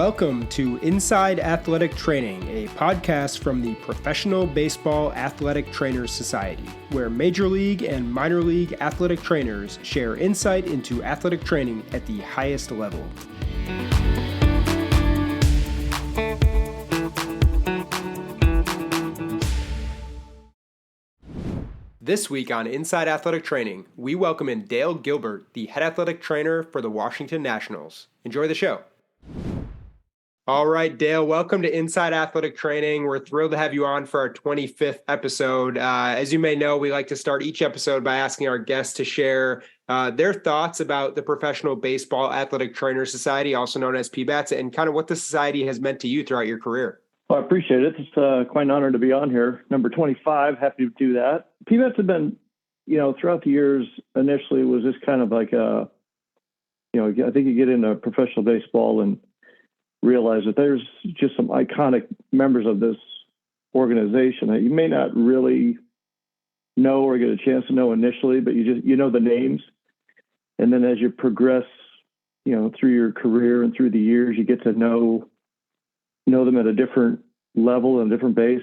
Welcome to Inside Athletic Training, a podcast from the Professional Baseball Athletic Trainers Society, where Major League and Minor League athletic trainers share insight into athletic training at the highest level. This week on Inside Athletic Training, we welcome in Dale Gilbert, the head athletic trainer for the Washington Nationals. Enjoy the show. All right, Dale, welcome to Inside Athletic Training. We're thrilled to have you on for our 25th episode. As you may know, we like to start each episode by asking our guests to share their thoughts about the Professional Baseball Athletic Trainers Society, also known as PBATS, and kind of what the society has meant to you throughout your career. Well, I appreciate it. It's quite an honor to be on here. Number 25, happy to do that. PBATS have been, throughout the years, initially it was just kind of like I think you get into professional baseball and realize that there's just some iconic members of this organization that you may not really know or get a chance to know initially, but you know the names. And then as you progress, through your career and through the years, you get to know them at a different level and different base.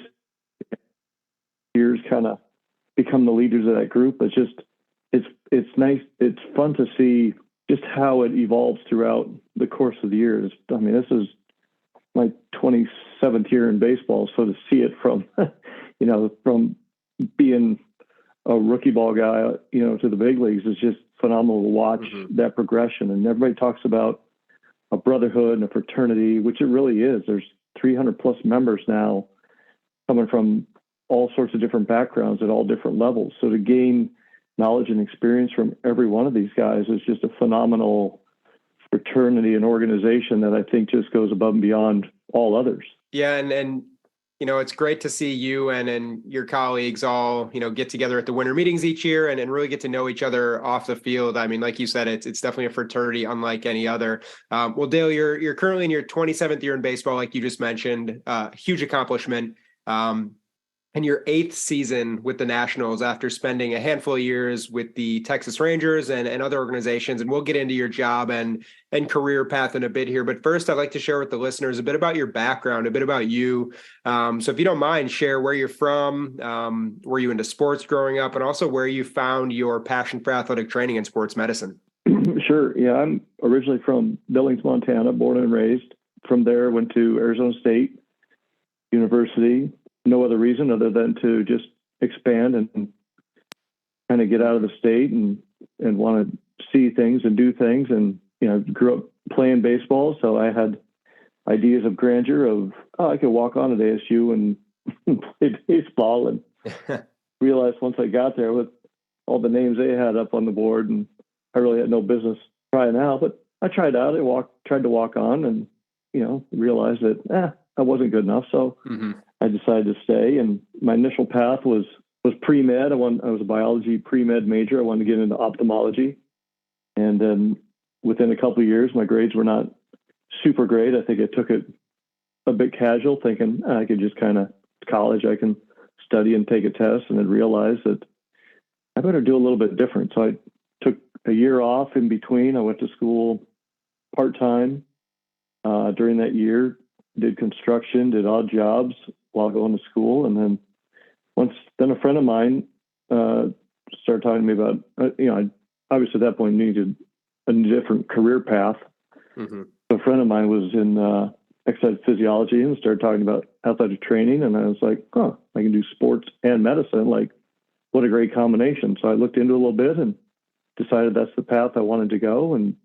Years kind of become the leaders of that group. It's nice. It's fun to see just how it evolves throughout the course of the years. I mean, this is my 27th year in baseball. So to see it from, from being a rookie ball guy, to the big leagues is just phenomenal to watch that progression. And everybody talks about a brotherhood and a fraternity, which it really is. There's 300 plus members now coming from all sorts of different backgrounds at all different levels. So to gain knowledge and experience from every one of these guys is just a phenomenal fraternity and organization that I think just goes above and beyond all others. Yeah. And it's great to see you and your colleagues all, get together at the winter meetings each year and really get to know each other off the field. I mean, like you said, it's definitely a fraternity unlike any other. Well, Dale, you're currently in your 27th year in baseball, like you just mentioned, huge accomplishment. And your 8th season with the Nationals after spending a handful of years with the Texas Rangers and other organizations. And we'll get into your job and career path in a bit here. But first, I'd like to share with the listeners a bit about your background, a bit about you. So if you don't mind, share where you're from, were you into sports growing up, and also where you found your passion for athletic training and sports medicine. Sure. Yeah, I'm originally from Billings, Montana, born and raised. From there, went to Arizona State University. No other reason other than to just expand and kind of get out of the state and want to see things and do things. And, grew up playing baseball. So I had ideas of grandeur of, I could walk on at ASU and play baseball, and realized once I got there with all the names they had up on the board, and I really had no business trying out, but I tried out. Tried to walk on and, realized that, I wasn't good enough. So I decided to stay, and my initial path was pre-med. I was a biology pre-med major. I wanted to get into ophthalmology. And then within a couple of years, my grades were not super great. I think I took it a bit casual, thinking I could just college, I can study and take a test, and then realized that I better do a little bit different. So I took a year off in between. I went to school part-time during that year, did construction, did odd jobs while going to school. And then a friend of mine started talking to me about, I obviously at that point needed a different career path. So a friend of mine was in exercise physiology and started talking about athletic training. And I was like, I can do sports and medicine. Like, what a great combination. So I looked into it a little bit and decided that's the path I wanted to go, and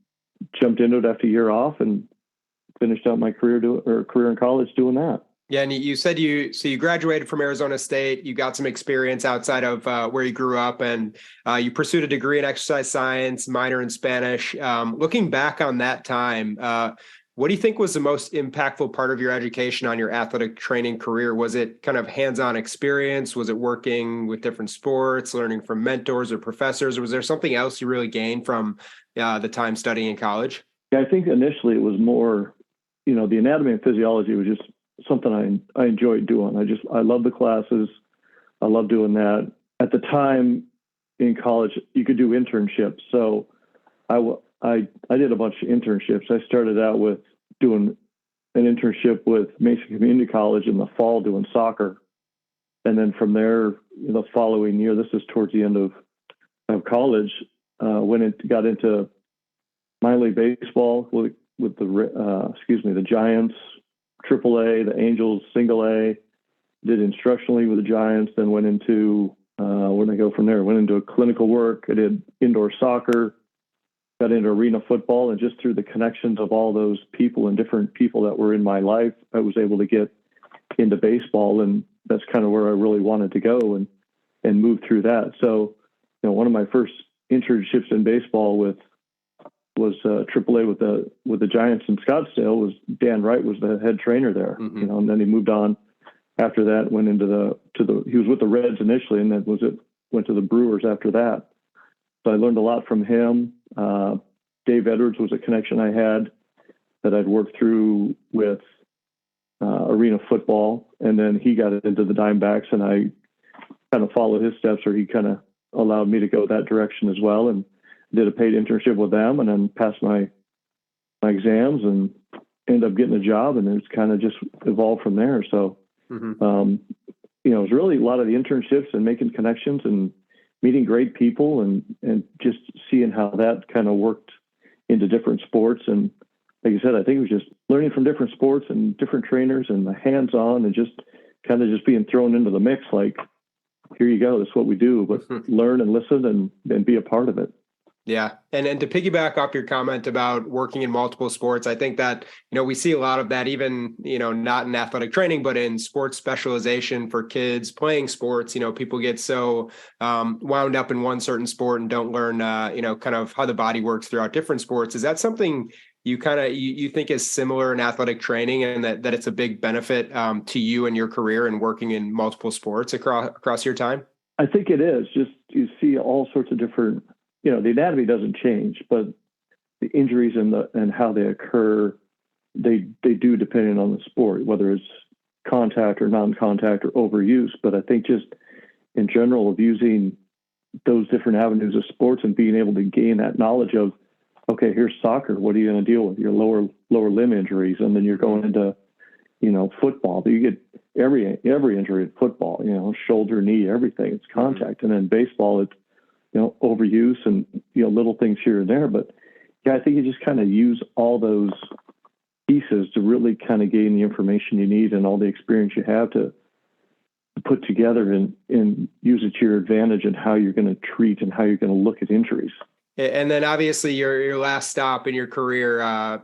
jumped into it after a year off and finished out my career in college doing that. Yeah. And you said you graduated from Arizona State, you got some experience outside of where you grew up, and you pursued a degree in exercise science, minor in Spanish. Looking back on that time, what do you think was the most impactful part of your education on your athletic training career? Was it kind of hands-on experience? Was it working with different sports, learning from mentors or professors? Or was there something else you really gained from the time studying in college? Yeah, I think initially it was more, the anatomy and physiology was just something I enjoyed doing. I love the classes. I love doing that. At the time in college, you could do internships. So I did a bunch of internships. I started out with doing an internship with Mason Community College in the fall doing soccer. And then from there, the following year, this is towards the end of college, got into minor league baseball with the Giants, AAA, the Angels, Single A. Did instructionally with the Giants, then went into where did I go from there? Went into clinical work. I did indoor soccer, got into arena football, and just through the connections of all those people and different people that were in my life, I was able to get into baseball, and that's kind of where I really wanted to go and move through that. So, one of my first internships in baseball was AAA with the Giants in Scottsdale. Was Dan Wright was the head trainer there, Mm-hmm. And then he moved on after that, went into he was with the Reds initially, and then went to the Brewers after that. So I learned a lot from him. Dave Edwards was a connection I had that I'd worked through with arena football, and then he got into the Diamondbacks, and I kind of followed his steps, or he kind of allowed me to go that direction as well, and did a paid internship with them, and then passed my exams and ended up getting a job, and it's kind of just evolved from there. So, Mm-hmm. It was really a lot of the internships and making connections and meeting great people and just seeing how that kind of worked into different sports. And like you said, I think it was just learning from different sports and different trainers and the hands-on and just kind of just being thrown into the mix. Like, here you go. That's what we do, but learn and listen and be a part of it. Yeah. And to piggyback off your comment about working in multiple sports, I think that, we see a lot of that even, not in athletic training, but in sports specialization for kids playing sports. People get so wound up in one certain sport and don't learn, kind of how the body works throughout different sports. Is that something you kind of, you think is similar in athletic training, and that it's a big benefit to you and your career and working in multiple sports across your time? I think it is. Just, you see all sorts of different, the anatomy doesn't change, but the injuries and how they occur, they do depending on the sport, whether it's contact or non-contact or overuse. But I think just in general of using those different avenues of sports and being able to gain that knowledge of, okay, here's soccer. What are you going to deal with? Your lower limb injuries, and then you're going into, football. You get every injury in football. Shoulder, knee, everything. It's contact, and then baseball, it's overuse and, little things here and there. But yeah, I think you just kind of use all those pieces to really kind of gain the information you need and all the experience you have to put together and use it to your advantage and how you're going to treat and how you're going to look at injuries. And then obviously your last stop in your career,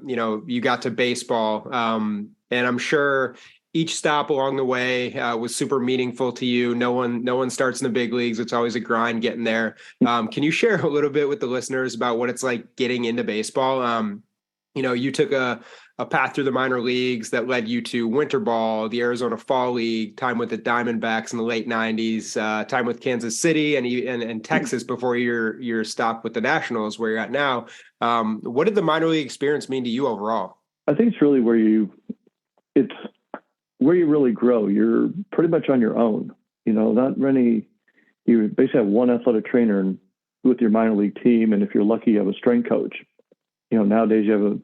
you got to baseball. And I'm sure each stop along the way was super meaningful to you. No one starts in the big leagues. It's always a grind getting there. Can you share a little bit with the listeners about what it's like getting into baseball? You took a path through the minor leagues that led you to winter ball, the Arizona Fall League, time with the Diamondbacks in the late 90s, time with Kansas City and Texas before your stop with the Nationals, where you're at now. What did the minor league experience mean to you overall? I think it's really where you really grow. You're pretty much on your own, not many, you basically have one athletic trainer and with your minor league team. And if you're lucky, you have a strength coach. Nowadays you have a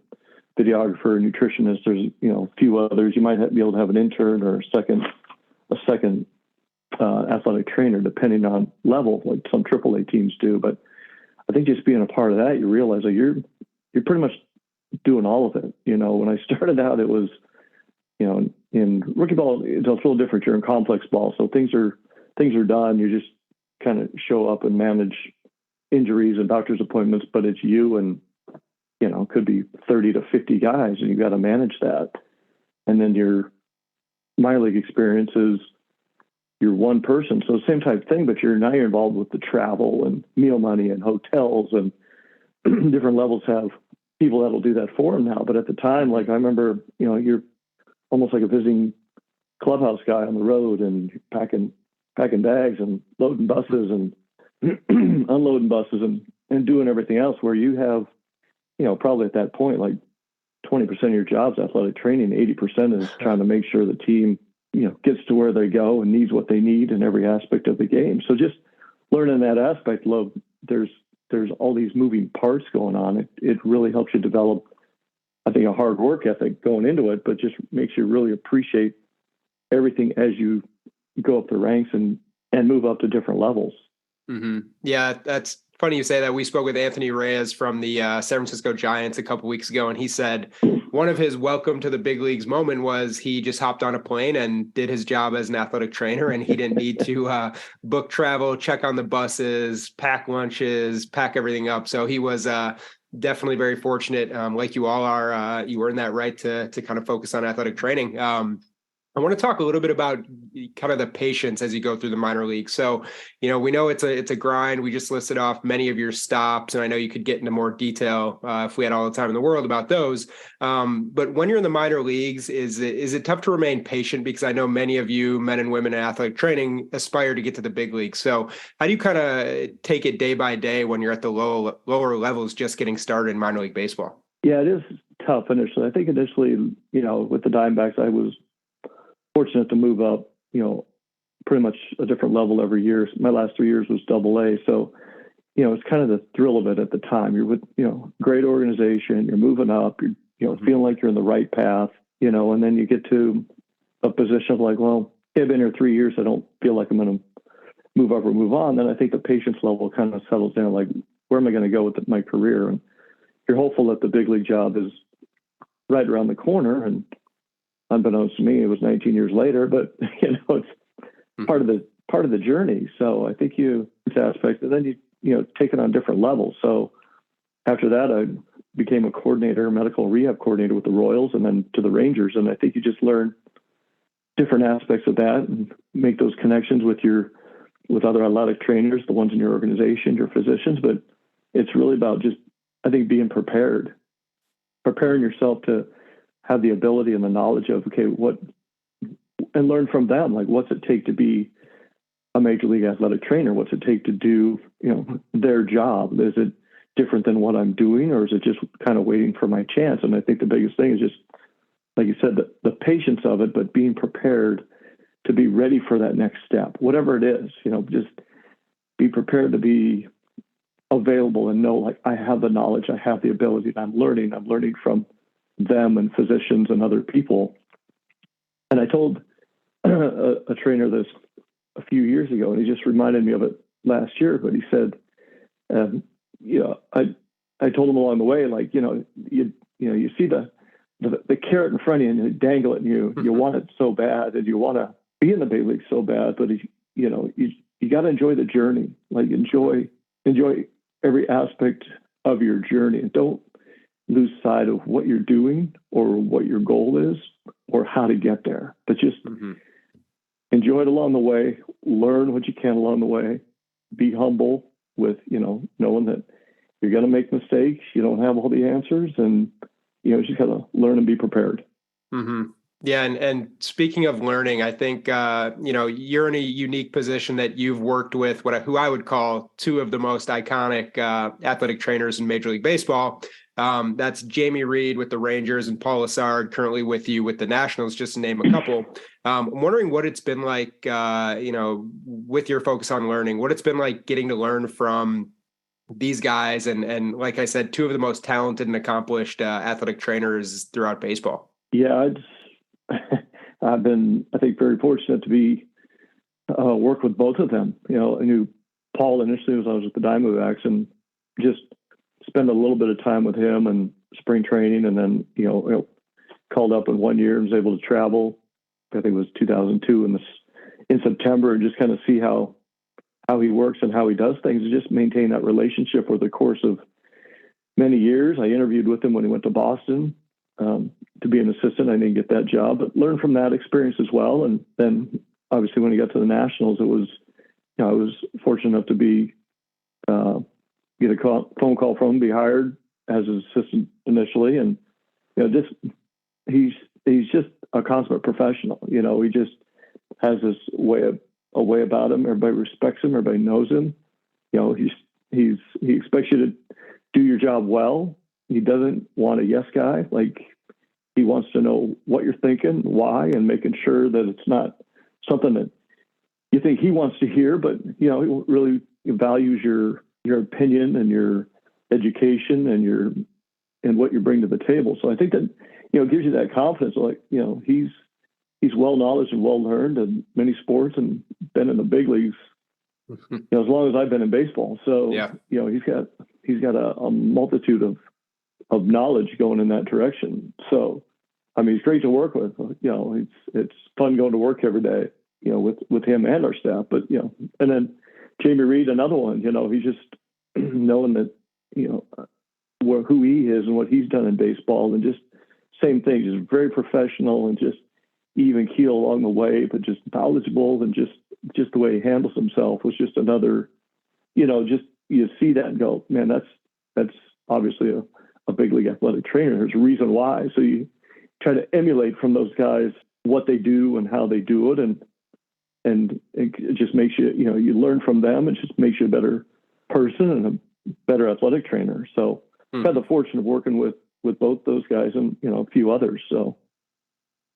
videographer, a nutritionist, there's, a few others. You might be able to have an intern or a second athletic trainer, depending on level, like some AAA teams do. But I think just being a part of that, you realize that you're pretty much doing all of it. When I started out, it was, in rookie ball, it's a little different. You're in complex ball, so things are done. You just kind of show up and manage injuries and doctor's appointments, but it's you and could be 30 to 50 guys, and you got to manage that. And then your minor league experience is you're one person, so same type of thing, but you're involved with the travel and meal money and hotels, and different levels have people that'll do that for them now. But at the time, like I remember, you're almost like a visiting clubhouse guy on the road and packing bags and loading buses and unloading buses and doing everything else, where you have, probably at that point, like 20% of your job's athletic training, 80% is trying to make sure the team, gets to where they go and needs what they need in every aspect of the game. So just learning that aspect, there's all these moving parts going on. It really helps you develop I think, a hard work ethic going into it, but just makes you really appreciate everything as you go up the ranks and move up to different levels. Mm-hmm. Yeah, that's funny you say that. We spoke with Anthony Reyes from the San Francisco Giants a couple weeks ago, and he said one of his welcome to the big leagues moment was he just hopped on a plane and did his job as an athletic trainer, and he didn't need to book travel, check on the buses, pack lunches, pack everything up. So he was definitely very fortunate, like you all are. You earned that right to kind of focus on athletic training. I want to talk a little bit about kind of the patience as you go through the minor leagues. So, we know it's a grind. We just listed off many of your stops, and I know you could get into more detail if we had all the time in the world about those. But when you're in the minor leagues, is it tough to remain patient? Because I know many of you, men and women in athletic training, aspire to get to the big leagues. So, how do you kind of take it day by day when you're at the lower levels, just getting started in minor league baseball? Yeah, it is tough initially. I think initially, with the Diamondbacks, I was fortunate to move up, pretty much a different level every year. My last 3 years was AA. So, it's kind of the thrill of it at the time. You're with, great organization, you're moving up, you're, feeling like you're in the right path, and then you get to a position of like, well, I've been here 3 years. I don't feel like I'm going to move up or move on. Then I think the patience level kind of settles down. Like, where am I going to go with my career? And you're hopeful that the big league job is right around the corner. And unbeknownst to me, it was 19 years later, but it's part of the journey. So I think it's aspect, and then you take it on different levels. So after that, I became a medical rehab coordinator with the Royals, and then to the Rangers. And I think you just learn different aspects of that and make those connections with other athletic trainers, the ones in your organization, your physicians. But it's really about just, I think, being preparing yourself to have the ability and the knowledge of, and learn from them. Like, what's it take to be a major league athletic trainer? What's it take to do, their job? Is it different than what I'm doing, or is it just kind of waiting for my chance? And I think the biggest thing is just, like you said, the patience of it, but being prepared to be ready for that next step, whatever it is, just be prepared to be available and know, like, I have the knowledge, I have the ability, and I'm learning from them and physicians and other people. And I told a trainer this a few years ago, and he just reminded me of it last year, but he said, I told him along the way, like, you see the carrot in front of you and you dangle it, and you want it so bad, and you want to be in the big league so bad, but you got to enjoy the journey. Like, enjoy every aspect of your journey, and don't lose sight of what you're doing or what your goal is or how to get there, but just enjoy it along the way, learn what you can along the way, be humble with, knowing that you're going to make mistakes. You don't have all the answers, and, you just got to learn and be prepared. Mm-hmm. Yeah. And speaking of learning, I think, you're in a unique position that you've worked with who I would call two of the most iconic athletic trainers in Major League Baseball. That's Jamie Reed with the Rangers and Paul Lessard currently with you with the Nationals, just to name a couple. I'm wondering what it's been like, with your focus on learning, what it's been like getting to learn from these guys. And like I said, two of the most talented and accomplished athletic trainers throughout baseball. Yeah, I've been, I think, very fortunate to be work with both of them. I knew Paul initially as I was with the Diamondbacks, and just spend a little bit of time with him and spring training, and then called up in 1 year and was able to travel. I think it was 2002 in September, and just kind of see how he works and how he does things, and just maintain that relationship over the course of many years. I interviewed with him when he went to Boston to be an assistant. I didn't get that job, but learned from that experience as well. And then obviously when he got to the Nationals, it was, I was fortunate enough to be get a phone call from him, be hired as his assistant initially, and he's just a consummate professional. He just has this a way about him. Everybody respects him. Everybody knows him. He expects you to do your job well. He doesn't want a yes guy. Like, he wants to know what you're thinking, why, and making sure that it's not something that you think he wants to hear, but he really values your opinion and your education and your and what you bring to the table. So I think that, it gives you that confidence. Like, he's well knowledge and well learned in many sports and been in the big leagues, as long as I've been in baseball. So, yeah. He's got a multitude of knowledge going in that direction. So, I mean, he's great to work with. It's fun going to work every day, with him and our staff. But, and then Jamie Reed, another one, he's just knowing that, who he is and what he's done in baseball, and just same thing, just very professional and just even keel along the way, but just knowledgeable, and just the way he handles himself was just another, just you see that and go, man, that's obviously a big league athletic trainer. There's a reason why. So you try to emulate from those guys what they do and how they do it, and it just makes you, you learn from them. It just makes you a better person and a better athletic trainer. So I've had the fortune of working with both those guys and, a few others. So,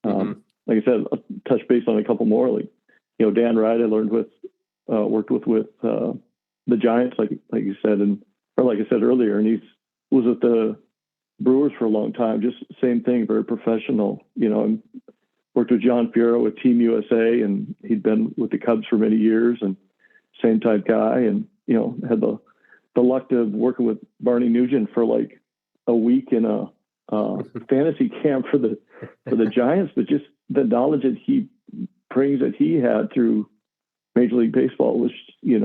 like I said, I'll touch base on a couple more. Like, Dan Wright, I learned worked with the Giants, like you said, or like I said earlier, and was at the Brewers for a long time. Just same thing, very professional. And worked with John Fiero with Team USA, and he'd been with the Cubs for many years, and same type guy. And had the luck of working with Barney Nugent for like a week in a fantasy camp for the Giants, but just the knowledge that he brings, that he had through Major League Baseball was, you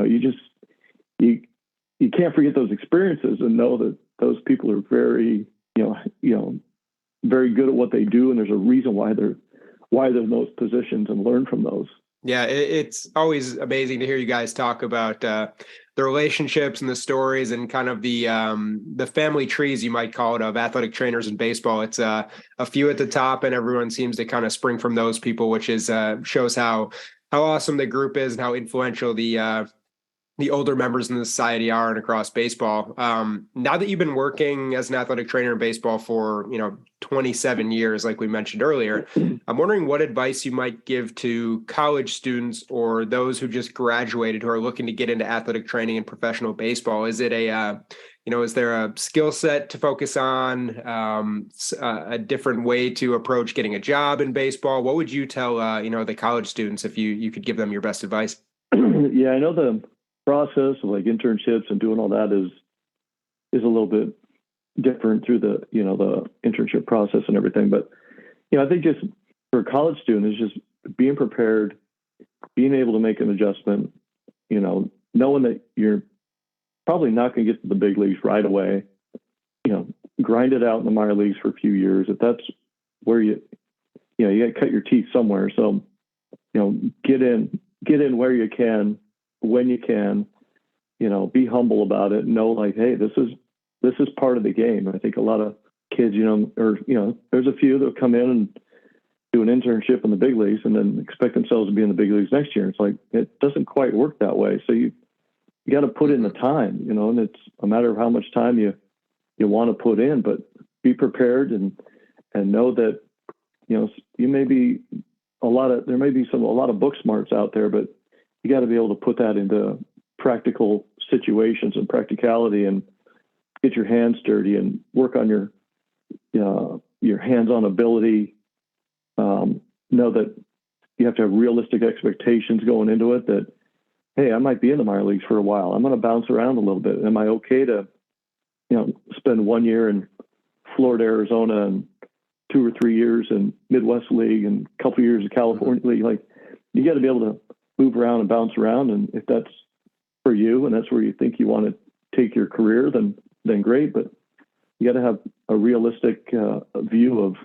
can't forget those experiences, and know that those people are very, very good at what they do. And there's a reason why they're in those positions, and learn from those. Yeah, it's always amazing to hear you guys talk about the relationships and the stories, and kind of the family trees, you might call it, of athletic trainers in baseball. It's a few at the top, and everyone seems to kind of spring from those people, which is shows how awesome the group is, and how influential the older members in the society are and across baseball. Now that you've been working as an athletic trainer in baseball for, 27 years, like we mentioned earlier, I'm wondering what advice you might give to college students or those who just graduated who are looking to get into athletic training and professional baseball. Is it is there a skill set to focus on, a different way to approach getting a job in baseball? What would you tell, the college students if you could give them your best advice? Yeah, I know the process of like internships and doing all that is a little bit different through the internship process and everything. But, I think just for a college student is just being prepared, being able to make an adjustment, knowing that you're probably not going to get to the big leagues right away, grind it out in the minor leagues for a few years. If that's where you got to cut your teeth somewhere. So, get in where you can, when you can, be humble about it. Know like, hey, this is part of the game. I think a lot of kids, there's a few that come in and do an internship in the big leagues and then expect themselves to be in the big leagues next year. It's like, it doesn't quite work that way. So you got to put in the time, and it's a matter of how much time you want to put in, but be prepared and know that, you may be there may be a lot of book smarts out there, but you got to be able to put that into practical situations and practicality, and get your hands dirty and work on your hands-on ability. Know that you have to have realistic expectations going into it, that, hey, I might be in the minor leagues for a while. I'm going to bounce around a little bit. Am I okay to, spend 1 year in Florida, Arizona, and 2 or 3 years in Midwest League and a couple of years in California League? Like, you got to be able to move around and bounce around. And if that's for you and that's where you think you want to take your career, then great. But you got to have a realistic view of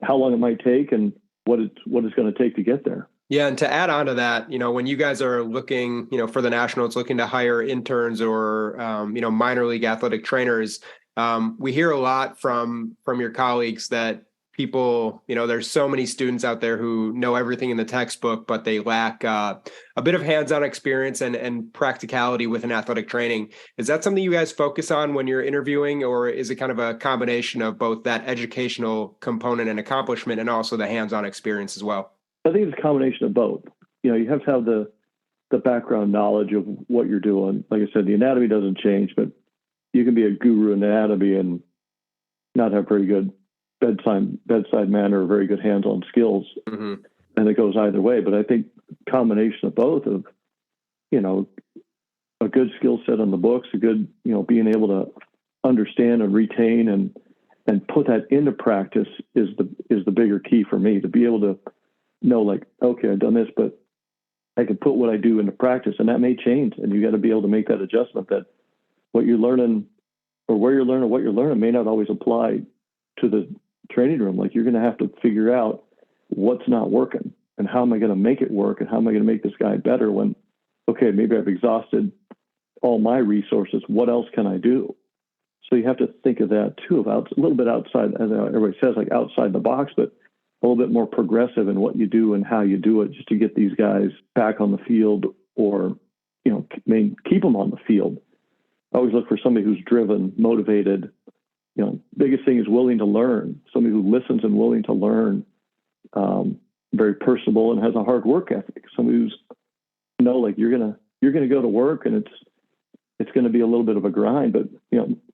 how long it might take and what it's going to take to get there. Yeah. And to add on to that, when you guys are looking, for the Nationals, looking to hire interns or, minor league athletic trainers, we hear a lot from your colleagues that people, there's so many students out there who know everything in the textbook, but they lack a bit of hands-on experience and practicality within athletic training. Is that something you guys focus on when you're interviewing, or is it kind of a combination of both that educational component and accomplishment and also the hands-on experience as well? I think it's a combination of both. You have to have the background knowledge of what you're doing. Like I said, the anatomy doesn't change, but you can be a guru in anatomy and not have very good bedside manner or very good hands-on skills. Mm-hmm. And it goes either way. But I think combination of both of, a good skill set on the books, a good, being able to understand and retain and put that into practice is the bigger key for me, to be able to know, like, okay, I've done this, but I can put what I do into practice, and that may change. And you got to be able to make that adjustment, that what you're learning or where you're learning what you're learning may not always apply to the training room. Like, you're going to have to figure out what's not working and how am I going to make it work, and how am I going to make this guy better when, okay, maybe I've exhausted all my resources. What else can I do? So you have to think of that too, about a little bit outside, as everybody says, like outside the box, but a little bit more progressive in what you do and how you do it, just to get these guys back on the field, or, keep them on the field. I always look for somebody who's driven, motivated. Biggest thing is willing to learn. Somebody who listens and willing to learn, very personable and has a hard work ethic. Somebody who's, like, you're gonna go to work and it's going to be a little bit of a grind, but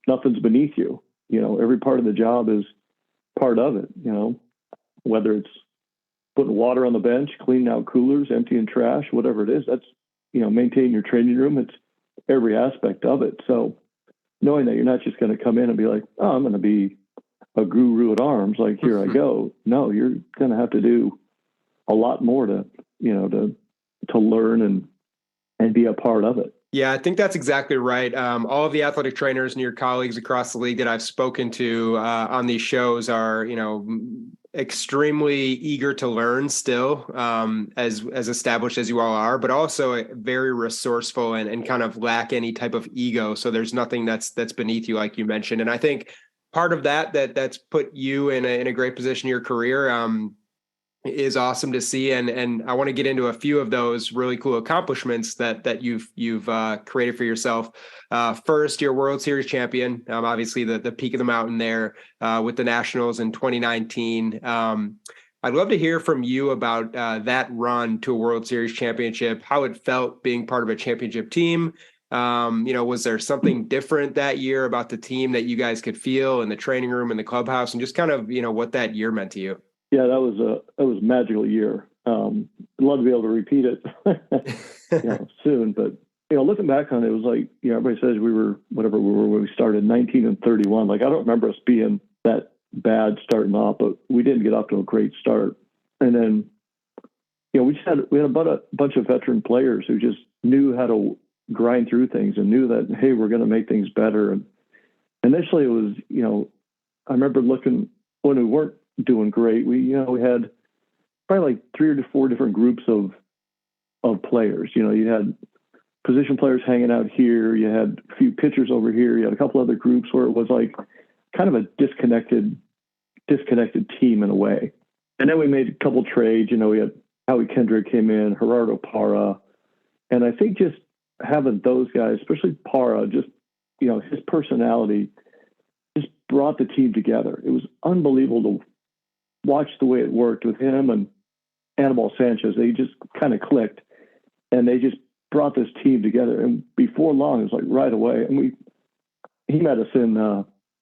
nothing's beneath you. Every part of the job is part of it. Whether it's putting water on the bench, cleaning out coolers, emptying trash, whatever it is, that's, maintaining your training room. It's every aspect of it. So knowing that you're not just going to come in and be like, oh, I'm going to be a guru at arms, like, here I go. No, you're going to have to do a lot more to learn and be a part of it. Yeah, I think that's exactly right. All of the athletic trainers and your colleagues across the league that I've spoken to on these shows are, extremely eager to learn still, as established as you all are, but also very resourceful and kind of lack any type of ego. So there's nothing that's beneath you, like you mentioned. And I think part of that's put you in a great position in your career. Is awesome to see, and I want to get into a few of those really cool accomplishments that you've created for yourself. First, you're World Series champion. Obviously, the peak of the mountain there with the Nationals in 2019. I'd love to hear from you about that run to a World Series championship, how it felt being part of a championship team. Was there something different that year about the team that you guys could feel in the training room, in the clubhouse, and just kind of, what that year meant to you? Yeah, that was a magical year. I'd love to be able to repeat it, soon. But looking back on it, it was like, everybody says we were whatever we were when we started, 19-31. Like, I don't remember us being that bad starting off, but we didn't get off to a great start. And then, we had a bunch of veteran players who just knew how to grind through things and knew that, hey, we're going to make things better. And initially, it was, I remember looking when we weren't doing great. We had probably like 3 or 4 different groups of players. You had position players hanging out here. You had a few pitchers over here. You had a couple other groups where it was like kind of a disconnected team in a way. And then we made a couple trades. We had Howie Kendrick came in, Gerardo Parra. And I think just having those guys, especially Parra, just, his personality just brought the team together. It was unbelievable to watch the way it worked with him and Anibal Sanchez. They just kind of clicked, and they just brought this team together. And before long, it was like right away. And he met us in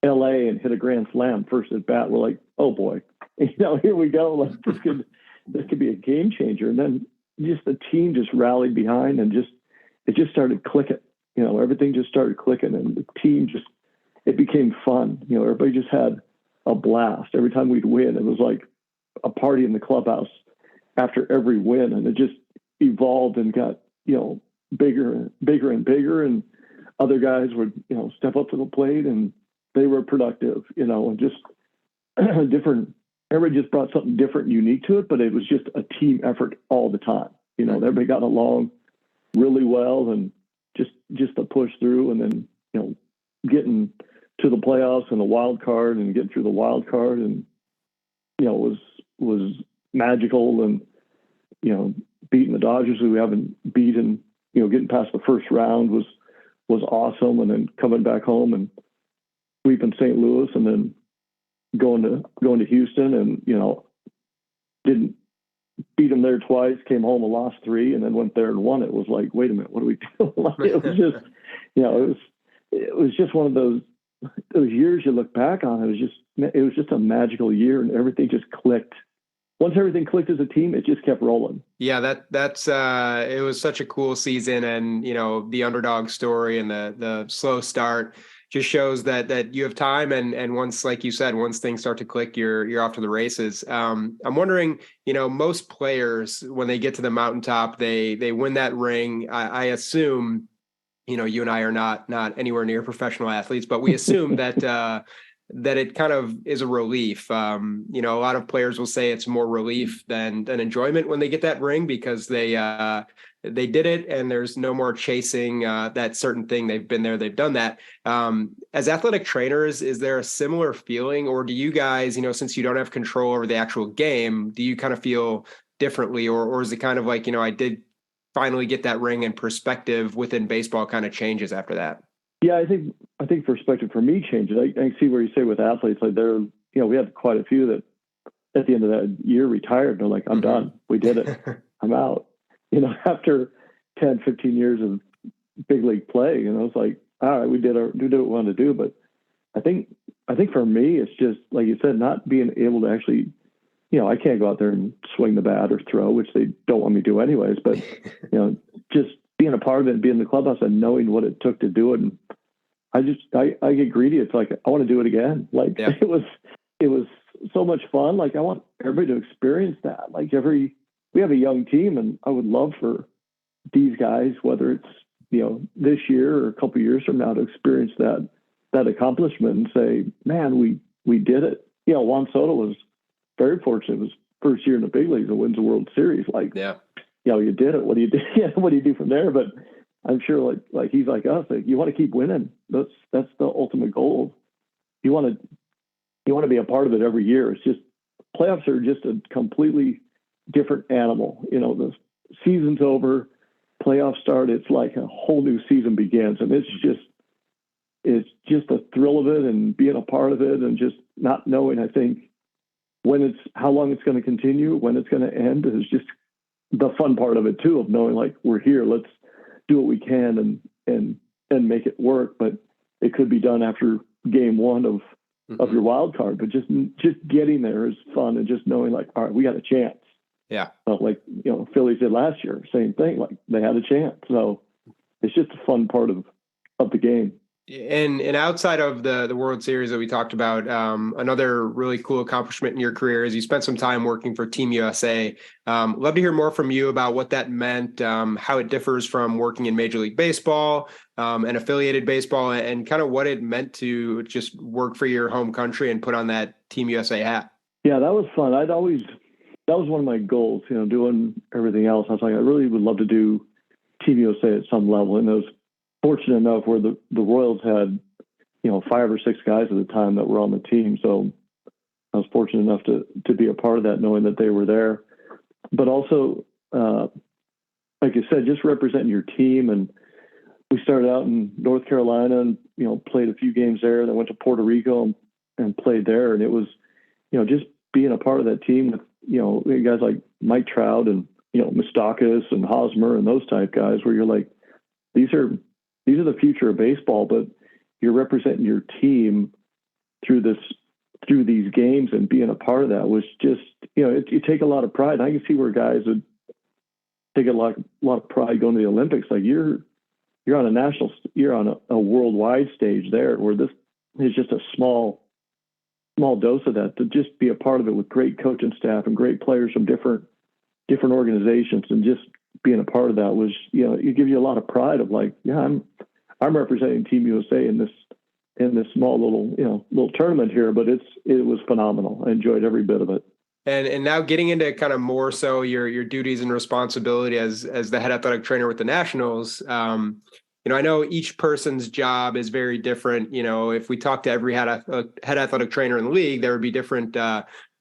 LA and hit a grand slam first at bat. We're like, oh boy, here we go. Like, this could be a game changer. And then just the team just rallied behind, and it just started clicking. Everything just started clicking, and the team it became fun. Everybody just had a blast. Every time we'd win, it was like a party in the clubhouse after every win. And it just evolved and got, bigger and bigger and bigger. And other guys would, step up to the plate, and they were productive, and just different. Everybody just brought something different, unique to it, but it was just a team effort all the time. Everybody got along really well, and just to push through, and then, getting to the playoffs and the wild card, and getting through the wild card, and was magical. And beating the Dodgers, who we haven't beaten, getting past the first round was awesome. And then coming back home and sweeping St. Louis, and then going to Houston, and didn't beat them there twice, came home and lost 3, and then went there and won. It was like, wait a minute, what do we do? It was just it was just one of those those years you look back on, it was just a magical year, and everything just clicked. Once everything clicked as a team, it just kept rolling. Yeah, that's it was such a cool season, and the underdog story and the slow start just shows that you have time, and once, like you said, once things start to click, you're off to the races. I'm wondering, most players when they get to the mountaintop, they win that ring. I assume, you and I are not anywhere near professional athletes, but we assume that it kind of is a relief. A lot of players will say it's more relief than enjoyment when they get that ring, because they did it and there's no more chasing that certain thing. They've been there, they've done that. As athletic trainers, is there a similar feeling, or do you guys, since you don't have control over the actual game, do you kind of feel differently, or is it kind of like, I did finally get that ring, and perspective within baseball kind of changes after that? Yeah, I think perspective for me changes. I see where you say with athletes, like we had quite a few that at the end of that year retired. They're like, I'm done. We did it. I'm out. After 10, 15 years of big league play, it's like, all right, we did what we wanted to do. But I think for me, it's just, like you said, not being able to actually, I can't go out there and swing the bat or throw, which they don't want me to do anyways. But, just being a part of it and being in the clubhouse and knowing what it took to do it. And I get greedy. It's like, I want to do it again. Like, yeah. It was so much fun. Like, I want everybody to experience that. Like, we have a young team, and I would love for these guys, whether it's, this year or a couple of years from now, to experience that accomplishment and say, man, we did it. Juan Soto was very fortunate. It was first year in the big leagues and wins the World Series. Like, yeah. You did it. What do you do? What do you do from there? But I'm sure like he's like us. Like, you want to keep winning. That's the ultimate goal. You want to be a part of it every year. It's just, playoffs are just a completely different animal. The season's over, playoffs start. It's like a whole new season begins, and it's just a thrill of it and being a part of it, and just not knowing, I think, how long it's going to continue, when it's going to end, is just the fun part of it too, of knowing like, we're here, let's do what we can and make it work. But it could be done after game one of your wild card, but just getting there is fun, and just knowing like, all right, we got a chance. Yeah. Like, Phillies did last year, same thing. Like, they had a chance. So it's just a fun part of the game. And outside of the World Series that we talked about, another really cool accomplishment in your career is you spent some time working for Team USA. Love to hear more from you about what that meant, how it differs from working in Major League Baseball and affiliated baseball, and kind of what it meant to just work for your home country and put on that Team USA hat. Yeah, that was fun. That was one of my goals, doing everything else. I was like, I really would love to do Team USA at some level. And I was fortunate enough where the Royals had, 5 or 6 guys at the time that were on the team. So I was fortunate enough to be a part of that, knowing that they were there. But also, like you said, just representing your team. And we started out in North Carolina and, played a few games there. Then went to Puerto Rico and played there. And it was, just being a part of that team with, guys like Mike Trout and, Moustakas and Hosmer and those type guys, where you're like, these are the future of baseball, but you're representing your team through these games, and being a part of that was just, you take a lot of pride. I can see where guys would take a lot of pride going to the Olympics. Like, you're on a worldwide stage there, where this is just a small dose of that. To just be a part of it with great coaching staff and great players from different organizations, and just being a part of that was, it gives you a lot of pride of like, yeah, I'm representing Team USA in this small little tournament here, but it was phenomenal. I enjoyed every bit of it. And now getting into kind of more so your duties and responsibility as the head athletic trainer with the Nationals. I know each person's job is very different. If we talk to every head athletic trainer in the league, there would be different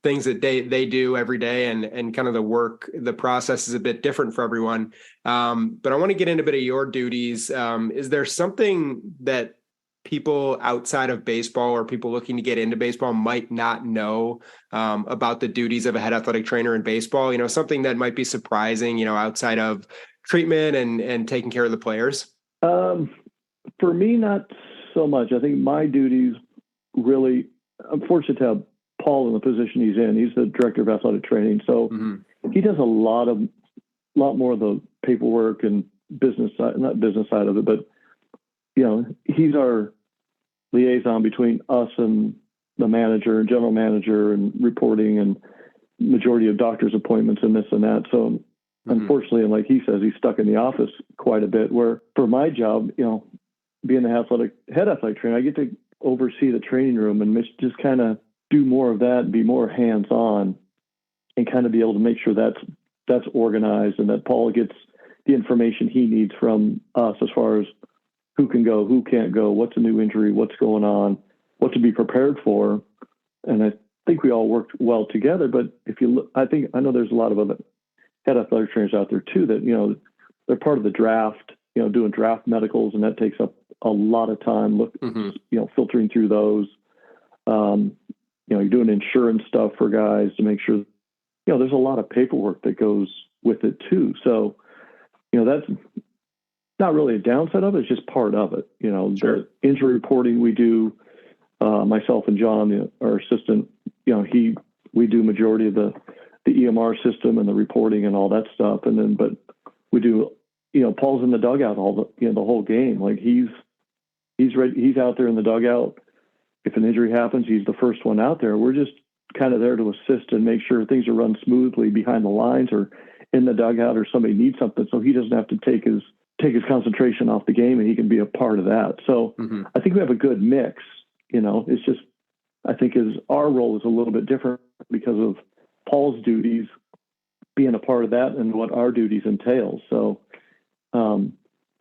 things that they do every day, and kind of the process is a bit different for everyone. But I want to get into a bit of your duties. Is there something that people outside of baseball or people looking to get into baseball might not know about the duties of a head athletic trainer in baseball? Something that might be surprising, outside of treatment and taking care of the players? For me, not so much. I think my duties really, I'm fortunate to have Paul in the position he's in. He's the director of athletic training. So he does a lot more of the paperwork and business side, not business side of it, but, he's our liaison between us and the manager and general manager and reporting and majority of doctor's appointments and this and that. So unfortunately, and like he says, he's stuck in the office quite a bit, where for my job, being the head athletic trainer, I get to oversee the training room and just kind of do more of that and be more hands-on and kind of be able to make sure that's organized and that Paul gets the information he needs from us as far as who can go, who can't go, what's a new injury, what's going on, what to be prepared for. And I think we all worked well together, but if you look, I know there's a lot of other head athletic trainers out there too, that, they're part of the draft, doing draft medicals, and that takes up a lot of time, filtering through those. You're doing insurance stuff for guys to make sure, there's a lot of paperwork that goes with it too. So, that's not really a downside of it. It's just part of it. Sure. The injury reporting we do, myself and John, our assistant, we do majority of the EMR system and the reporting and all that stuff. And then, but we do, Paul's in the dugout the whole game. Like he's ready. He's out there in the dugout. If an injury happens, he's the first one out there. We're just kind of there to assist and make sure things are run smoothly behind the lines or in the dugout, or somebody needs something, so he doesn't have to take his concentration off the game and he can be a part of that. So I think we have a good mix. It's just, I think our role is a little bit different because of Paul's duties being a part of that and what our duties entail. So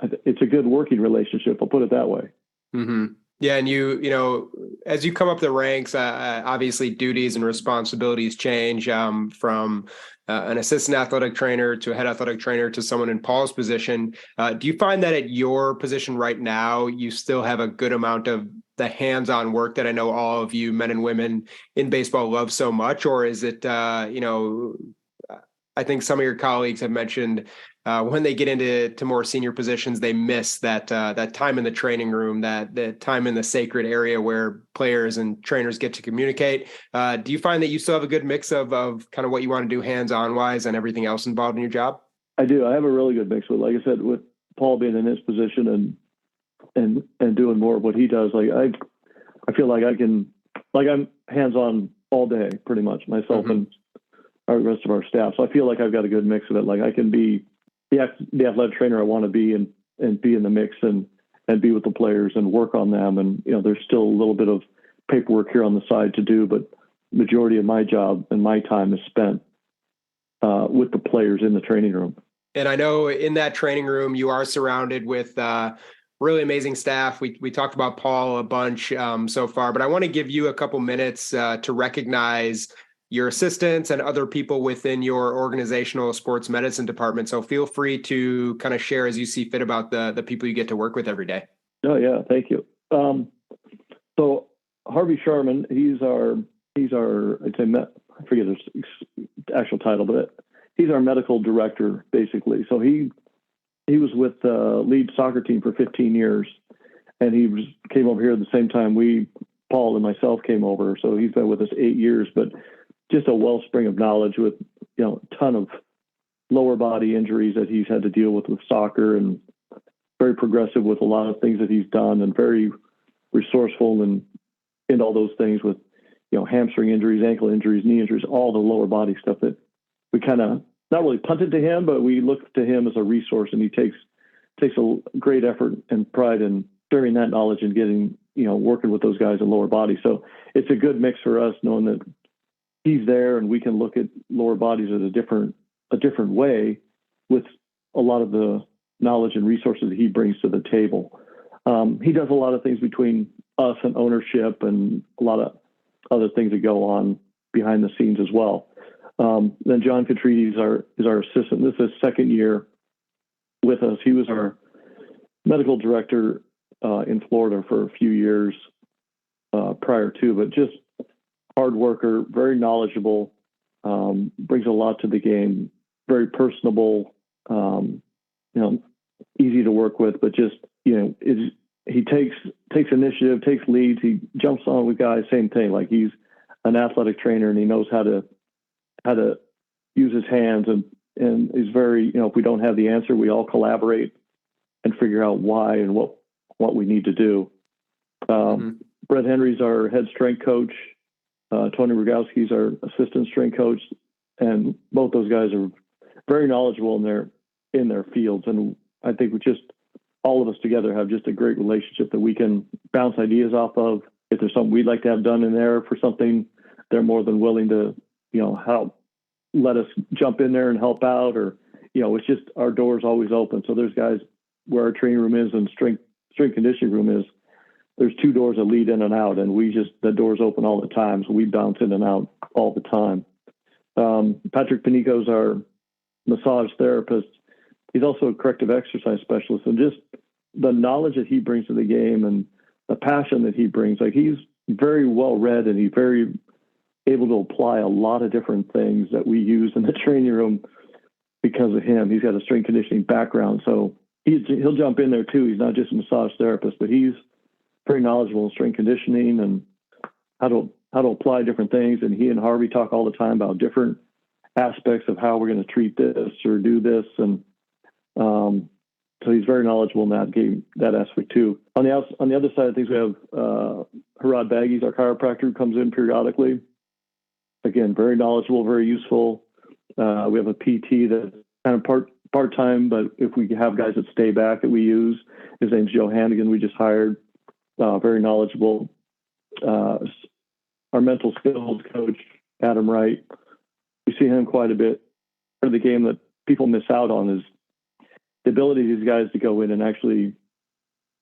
it's a good working relationship. I'll put it that way. Yeah. And as you come up the ranks, obviously duties and responsibilities change from an assistant athletic trainer to a head athletic trainer to someone in Paul's position. Do you find that at your position right now, you still have a good amount of the hands-on work that I know all of you men and women in baseball love so much? Or is it, I think some of your colleagues have mentioned when they get into more senior positions, they miss that time in the training room, that time in the sacred area where players and trainers get to communicate. Do you find that you still have a good mix of kind of what you want to do hands-on wise and everything else involved in your job? I do. I have a really good mix with, like I said, with Paul being in his position and doing more of what he does. Like I feel like I'm hands-on all day, pretty much, myself and the rest of our staff. So I feel like I've got a good mix of it. Like I can be the athletic trainer I want to be and be in the mix and be with the players and work on them. And, there's still a little bit of paperwork here on the side to do, but majority of my job and my time is spent with the players in the training room. And I know in that training room, you are surrounded with really amazing staff. We talked about Paul a bunch so far, but I want to give you a couple minutes to recognize your assistants and other people within your organizational sports medicine department. So feel free to kind of share as you see fit about the people you get to work with every day. Oh yeah. Thank you. So Harvey Sharman, he's our, I'd say, I forget his actual title, but he's our medical director basically. So he was with the lead soccer team for 15 years and came over here at the same time Paul and myself came over. So he's been with us 8 years, but just a wellspring of knowledge with, a ton of lower body injuries that he's had to deal with soccer, and very progressive with a lot of things that he's done, and very resourceful and all those things with, hamstring injuries, ankle injuries, knee injuries, all the lower body stuff that we kind of not really punted to him, but we look to him as a resource, and he takes a great effort and pride in sharing that knowledge and getting, working with those guys in lower body. So it's a good mix for us, knowing that he's there and we can look at lower bodies as a different way with a lot of the knowledge and resources that he brings to the table. He does a lot of things between us and ownership and a lot of other things that go on behind the scenes as well. Then John Catrides is our assistant. This is his second year with us. He was our medical director in Florida for a few years prior to, but just hard worker, very knowledgeable, brings a lot to the game, very personable, easy to work with, but just, he takes takes initiative, takes leads. He jumps on with guys, same thing. Like he's an athletic trainer and he knows how to use his hands and is very, if we don't have the answer, we all collaborate and figure out why and what we need to do. Brett Henry's our head strength coach. Tony Rogowski's our assistant strength coach. And both those guys are very knowledgeable in their fields. And I think we just, all of us together have just a great relationship that we can bounce ideas off of. If there's something we'd like to have done in there for something, they're more than willing to, help, let us jump in there and help out, or, it's just, our door's always open. So there's guys where our training room is and strength conditioning room is, there's 2 doors that lead in and out, and the door's open all the time. So we bounce in and out all the time. Patrick Panico's our massage therapist. He's also a corrective exercise specialist, and just the knowledge that he brings to the game and the passion that he brings, like he's very well read and he's very able to apply a lot of different things that we use in the training room because of him. He's got a strength conditioning background, so he'll jump in there too. He's not just a massage therapist, but he's very knowledgeable in strength conditioning and how to apply different things. And he and Harvey talk all the time about different aspects of how we're going to treat this or do this. And so he's very knowledgeable in that aspect too. On the other side of things, we have Harad Baggies, our chiropractor, who comes in periodically. Again, very knowledgeable, very useful. We have a PT that's kind of part-time, but if we have guys that stay back that we use, his name's Joe Hannigan, we just hired, very knowledgeable. Our mental skills coach, Adam Wright, we see him quite a bit. Part of the game that people miss out on is the ability of these guys to go in and actually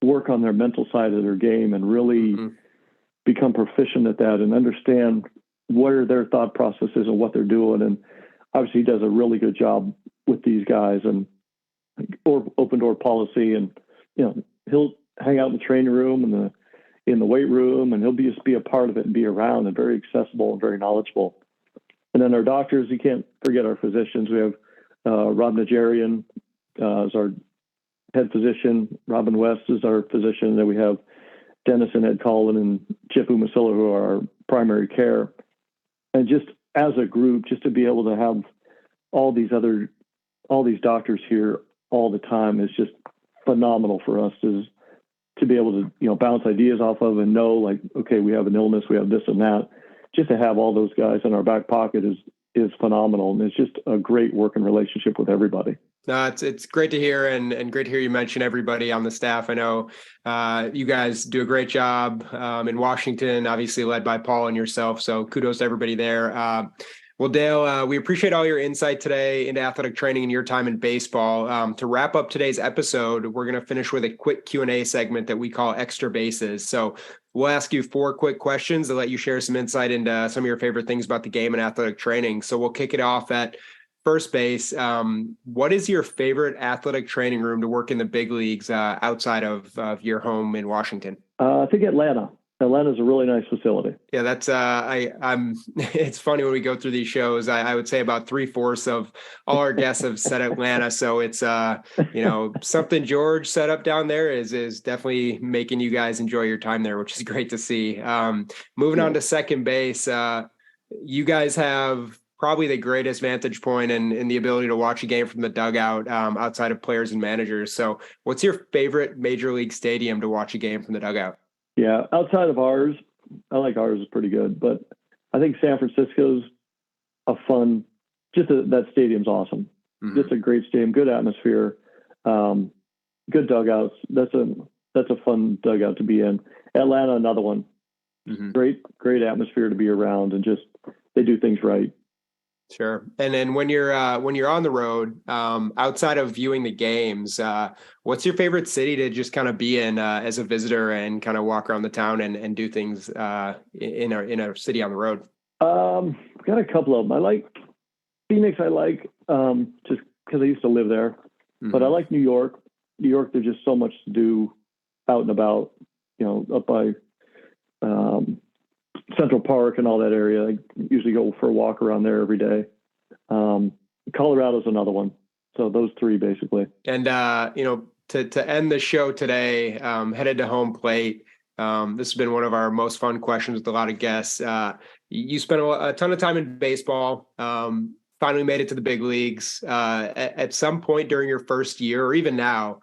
work on their mental side of their game and really become proficient at that and understand what are their thought processes and what they're doing. And obviously he does a really good job with these guys and open door policy. And, he'll hang out in the training room and in the weight room, and he'll just be a part of it and be around and very accessible and very knowledgeable. And then our doctors, you can't forget our physicians. We have Rob Najarian is our head physician. Robin West is our physician. And then we have Dennis and Ed Collin and Chip Umasilla, who are our primary care. And just as a group, just to be able to have all these doctors here all the time is just phenomenal for us, is to be able to, bounce ideas off of and know, like, okay, we have an illness, we have this and that. Just to have all those guys in our back pocket is phenomenal. And it's just a great working relationship with everybody. No, it's great to hear, and great to hear you mention everybody on the staff. I know you guys do a great job in Washington, obviously led by Paul and yourself. So kudos to everybody there. Well, Dale, we appreciate all your insight today into athletic training and your time in baseball. To wrap up today's episode, we're going to finish with a quick Q&A segment that we call Extra Bases. So we'll ask you 4 quick questions to let you share some insight into some of your favorite things about the game and athletic training. So we'll kick it off at first base. What is your favorite athletic training room to work in the big leagues outside of your home in Washington? I think Atlanta. Atlanta's a really nice facility. Yeah, that's it's funny when we go through these shows, I would say about 3/4 of all our guests have said Atlanta. So it's something George set up down there is definitely making you guys enjoy your time there, which is great to see. Moving on to second base, you guys have probably the greatest vantage point and the ability to watch a game from the dugout outside of players and managers. So what's your favorite major league stadium to watch a game from the dugout? Yeah, outside of ours, I like ours is pretty good, but I think San Francisco's that stadium's awesome. Mm-hmm. It's a great stadium, good atmosphere, good dugouts. That's a fun dugout to be in. Atlanta, another one. Mm-hmm. Great atmosphere to be around, and just they do things right. Sure. And then when you're on the road, outside of viewing the games, what's your favorite city to just kind of be in as a visitor and kind of walk around the town and do things in a city on the road? Got a couple of them. I like Phoenix. I like just because I used to live there, but I like New York. New York, there's just so much to do out and about. Up by Central Park and all that area. I usually go for a walk around there every day. Colorado's another one. So those 3 basically. And, to end the show today, headed to home plate, This has been one of our most fun questions with a lot of guests. You spent a ton of time in baseball, finally made it to the big leagues. At some point during your first year, or even now,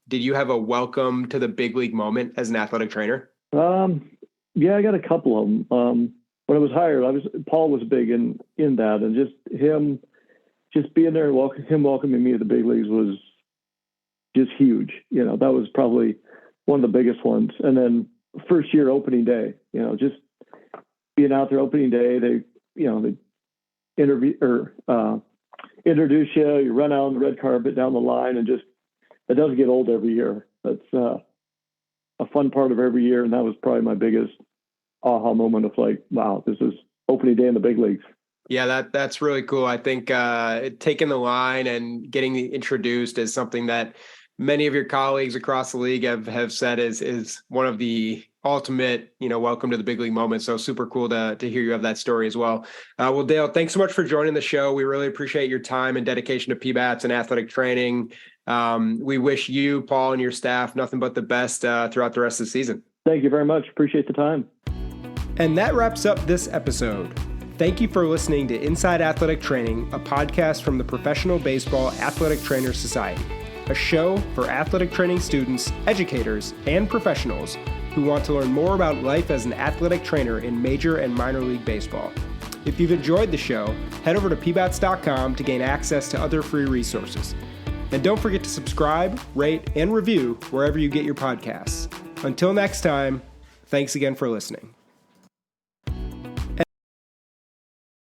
did you have a welcome to the big league moment as an athletic trainer? Yeah, I got a couple of them. When I was hired, Paul was big in that, and him being there and welcoming me to the big leagues was just huge. That was probably one of the biggest ones. And then first year opening day, just being out there opening day, they interview or introduce you. You run out on the red carpet down the line, and it does get old every year. That's a fun part of every year, and that was probably my biggest aha moment of like, wow, this is opening day in the big leagues. Yeah, that's really cool. I think taking the line and getting introduced is something that many of your colleagues across the league have said is one of the ultimate, welcome to the big league moments. So super cool to hear you have that story as well. Well, Dale, thanks so much for joining the show. We really appreciate your time and dedication to PBATS and athletic training. We wish you, Paul, and your staff nothing but the best throughout the rest of the season. Thank you very much. Appreciate the time. And that wraps up this episode. Thank you for listening to Inside Athletic Training, a podcast from the Professional Baseball Athletic Trainers Society, a show for athletic training students, educators, and professionals who want to learn more about life as an athletic trainer in major and minor league baseball. If you've enjoyed the show, head over to pbats.com to gain access to other free resources. And don't forget to subscribe, rate, and review wherever you get your podcasts. Until next time, thanks again for listening.